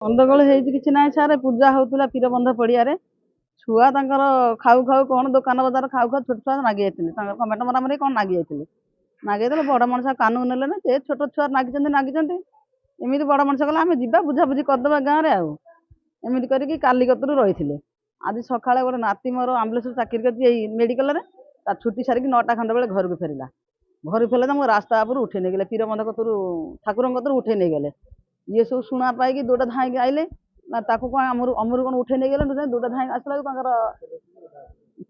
ଗଣ୍ଡଗୋଳ ହେଇଛି କିଛି ନାହିଁ ସାର୍। ପୂଜା ହଉଥିଲା ପୀରବନ୍ଧ ପଡ଼ିଆରେ। ଛୁଆ ତାଙ୍କର ଖାଉ ଖାଉ କ'ଣ ଦୋକାନ ବଜାର ଖାଉ ଖାଉ ଛୋଟ ଛୁଆ ନାଗି ଯାଇଥିଲେ। ତାଙ୍କର କମେଣ୍ଟ ମରାମରି କ'ଣ ନାଗି ଯାଇଥିଲେ। ନାଗି ଯାଇଥିଲେ ବଡ଼ ମଣିଷ କାନକୁ ନେଲେ ନା, ସେ ଛୋଟ ଛୁଆ ନାଗିଛନ୍ତି। ଏମିତି ବଡ଼ ମଣିଷ କହିଲା ଆମେ ଯିବା ବୁଝାବୁଝି କରିଦେବା ଗାଁରେ ଆଉ। ଏମିତି କରିକି କାଲି କତରୁ ରହିଥିଲେ। ଆଜି ସକାଳେ ଗୋଟେ ନାତି ମୋର ଆମ୍ବୁଲାନ୍ସରେ ଚାକିରି କରିଛି ଏଇ ମେଡ଼ିକାଲରେ। ତା ଛୁଟି ସାରିକି 9ଟା ଖଣ୍ଡେ ବେଳେ ଘରକୁ ଫେରିଲା। ଘରକୁ ଫେରିଲେ ତାଙ୍କୁ ରାସ୍ତା ଉପରୁ ଉଠେଇ ନେଇଗଲେ, ପୀରବନ୍ଧ କତରୁ ଠାକୁରଙ୍କ କତରୁ ଉଠେଇ ନେଇଗଲେ। ଇଏ ସବୁ ଶୁଣା ପାଇକି ଦୌଡ଼ା ଧାଇଁକି ଆଇଲେ। ନା ତାକୁ କ'ଣ ଅମରୁ କ'ଣ ଉଠେଇ ନେଇଗଲେ, ଦୌଡ଼ା ଧାଇଁକି ଆସିଲା ବେଳକୁ ତାଙ୍କର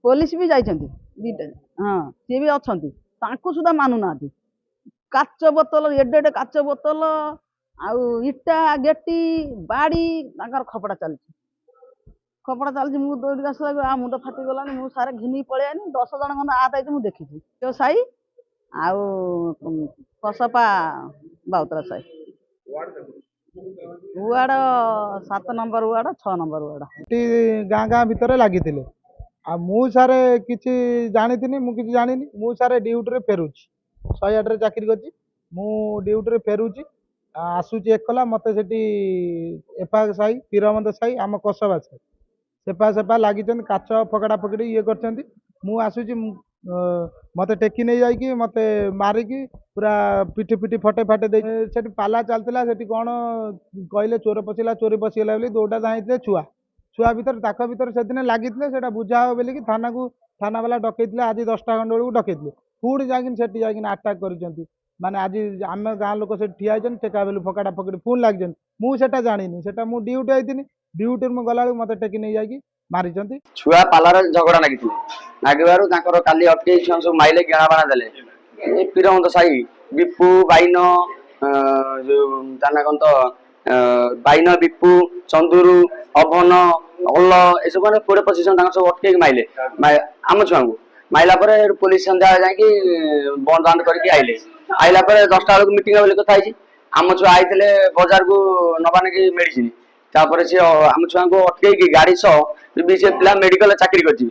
ପୋଲିସ ବି ଯାଇଛନ୍ତି ଦିଟା। ହଁ, ସିଏ ବି ଅଛନ୍ତି, ତାଙ୍କୁ ସୁଦ୍ଧା ମାନୁନାହାନ୍ତି। କାଚ ବୋତଲ, ଏଡ଼େ ଏଡ଼େ କାଚ ବୋତଲ ଆଉ ଇଟା ଗେଟି ବାଡ଼ି ତାଙ୍କର ଖପଡ଼ା ଚାଲିଛି। ମୁଁ ଦୌଡ଼ିକି ଆସିଲା ବେଳକୁ ମୁଣ୍ଡ ଫାଟିଗଲାଣି। ମୁଁ ସାରେ ଘିନିକି ପଳେଇ ଆଇନି। 10 ଜଣ ଖଣ୍ଡେ ଆହତ ହେଇଛି ମୁଁ ଦେଖିଛି। ଯୋଉ ସାହି ଆଉ କସପା ବାଉତରା ସାହି। Ward 7 number ward, 6 number ward. ଗାଁ ଗାଁ ଭିତରେ ଲାଗିଥିଲେ। ଆଉ ମୁଁ ସାରେ କିଛି ଜାଣିଥିନି, ମୁଁ କିଛି ଜାଣିନି। ମୁଁ ସାରେ ଡ୍ୟୁଟିରେ ଫେରୁଛି, 108ରେ ଚାକିରି କରିଛି। ମୁଁ ଡ୍ୟୁଟିରେ ଫେରୁଛି, ଆସୁଛି ଏକଲା। ମୋତେ ସେଠି ଏପା ସାହି, ପୀରବନ୍ଧ ସାହି, ଆମ କସବା ସାହି ସେପା ଲାଗିଛନ୍ତି। କାଚ ଫକଡ଼ା ଫକଡ଼ି ଇଏ କରିଛନ୍ତି। ମୁଁ ଆସୁଛି, ମୋତେ ଟେକି ନେଇ ଯାଇକି ମୋତେ ମାରିକି ପୁରା ପିଠି ଫଟେ ଦେଇ ସେଠି ପାଲା ଚାଲିଥିଲା। ସେଠି କ'ଣ କହିଲେ ଚୋର ପଶିଲା, ଚୋରି ପଶିଗଲା ବୋଲି ଦୌଡ଼ା ଧାଇଁଥିଲେ ଛୁଆ ଭିତରେ। ତାଙ୍କ ଭିତରେ ସେଦିନ ଲାଗିଥିଲେ, ସେଇଟା ବୁଝା ହେବ ବୋଲିକି ଥାନା ବାଲା ଡକେଇଥିଲେ। ଆଜି 10ଟା ଖଣ୍ଡେ ବେଳକୁ ଡକେଇଥିଲେ। ପୁଣି ଯାଇକିନି ସେଠି ଯାଇକିନି ଆଟାକ୍ କରିଛନ୍ତି। ମାନେ ଆଜି ଆମ ଗାଁ ଲୋକ ସେଠି ଠିଆ ହେଇଛନ୍ତି, ଟେକା ବେଲୁ ଫକଡ଼ା ଫକଡ଼ି ପୁଣି ଲାଗିଛନ୍ତି। ମୁଁ ସେଟା ଜାଣିନି, ସେଟା ମୁଁ ଡ୍ୟୁଟି ଯାଇଥିଲି। ଡ୍ୟୁଟିରୁ ମୁଁ ଗଲାବେଳକୁ ମୋତେ ଟେକି ନେଇ ଯାଇକି ମାରିଛନ୍ତି। ଛୁଆ ପାଲାରେ ଝଗଡ଼ା ଲାଗିଥିଲେ। ଲାଗିବାରୁ ତାଙ୍କର କାଲି ଅଟକେଇ ଛୁଆ ସବୁ ମାଇଲେ, ଗେଣା ବାଣା ଦେଲେ। ଏ ପୀରବନ୍ଧ ସାହି ବିପୁ ବାଇନ, ଯୋଉ ତା ନା କ'ଣ ତ ବାଇନ, ବିପୁ, ଚନ୍ଦୁରୁ, ଅଭନ, ଅଲ, ଏସବୁ ମାନେ 20-25 ଜଣ ତାଙ୍କ ସବୁ ଅଟକେଇକି ମାଇଲେ ଆମ ଛୁଆଙ୍କୁ। ମାଇଲା ପରେ ପୋଲିସ ସନ୍ଧ୍ୟାବେଳେ ଯାଇକି ବନ୍ଦ ବାନ୍ଦ କରିକି ଆଇଲା ପରେ 10ଟା ବେଳକୁ ମିଟିଂ ବୋଲି କଥା ହେଇଛି। ଆମ ଛୁଆ ଆଇଥିଲେ ବଜାରକୁ ନବା ନାଗି ମେଡିସିନ। ତାପରେ ସେ ଆମ ଛୁଆଙ୍କୁ ଅଟକେଇକି ଗାଡ଼ି ସହ ବି ସେ ପିଲା ମେଡିକାଲରେ ଚାକିରି କରିଛି,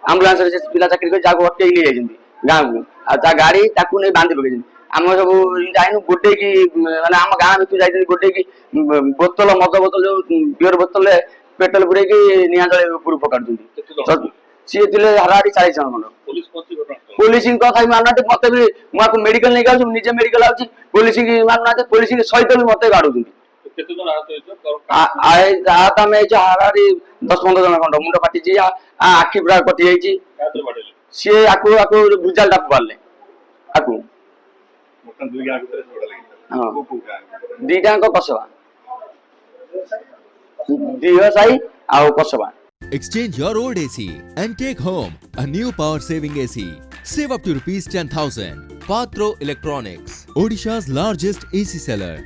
ଆମ୍ବୁଲାନ୍ସରେ ସେ ପିଲା ଚାକିରି କରି ଯାହାକୁ ଅଟକେଇକି ନେଇଯାଇଛନ୍ତି ଗାଁକୁ। ଆଉ ତା ଗାଡ଼ି ତାକୁ ନେଇ ବାନ୍ଧି ପକେଇଛନ୍ତି। ଆମେ ସବୁ ଯାଇନୁ ଗୋଟେଇକି, ମାନେ ଆମ ଗାଁ ଭିତରୁ ଯାଇଛନ୍ତି ଗୋଟେଇକି ବୋତଲ, ମଦ ବୋତଲ, ଯୋଉ ବିୟର ବୋତଲରେ ପେଟ୍ରୋଲ ପୁରେଇକି ନିଆଁ ଜଳେଇ ଉପରୁ ପକାଉଛନ୍ତି। ସିଏ ଥିଲେ ହାରାହାରି 40 ଜଣ ଖଣ୍ଡ। ପୋଲିସଙ୍କ କଥା ବି ମାନୁନାହାନ୍ତି। ମତେ ବି ମୁଁ ଆକୁ ମେଡିକାଲ ନେଇକି ଆଉଛି, ନିଜେ ମେଡିକାଲ ଆଉଛି, ପୋଲିସ ମାନୁନାହାନ୍ତି। ପୋଲିସ ସହିତ ବି ମତେ ବାଡଉଛନ୍ତି। ଆହତ ଆମେ ହେଇଛୁ ହାରାହାରି 10-15 ଜଣ ଖଣ୍ଡ। ମୁଣ୍ଡ ଫାଟିଛି, ଆଖି ପୁରା କଟି ଯାଇଛି। ସିଏ ଆକୁ ଭୁଜାଲ ଟାକୁ ପାରିଲେ ଆକୁ। ଦିଟାଙ୍କ କସବା, ଦିହ ସାହି ଆଉ Qasba. Exchange your old AC and take home a new power saving AC. Save up to ₹10,000. Patro Electronics, Odisha's largest AC seller.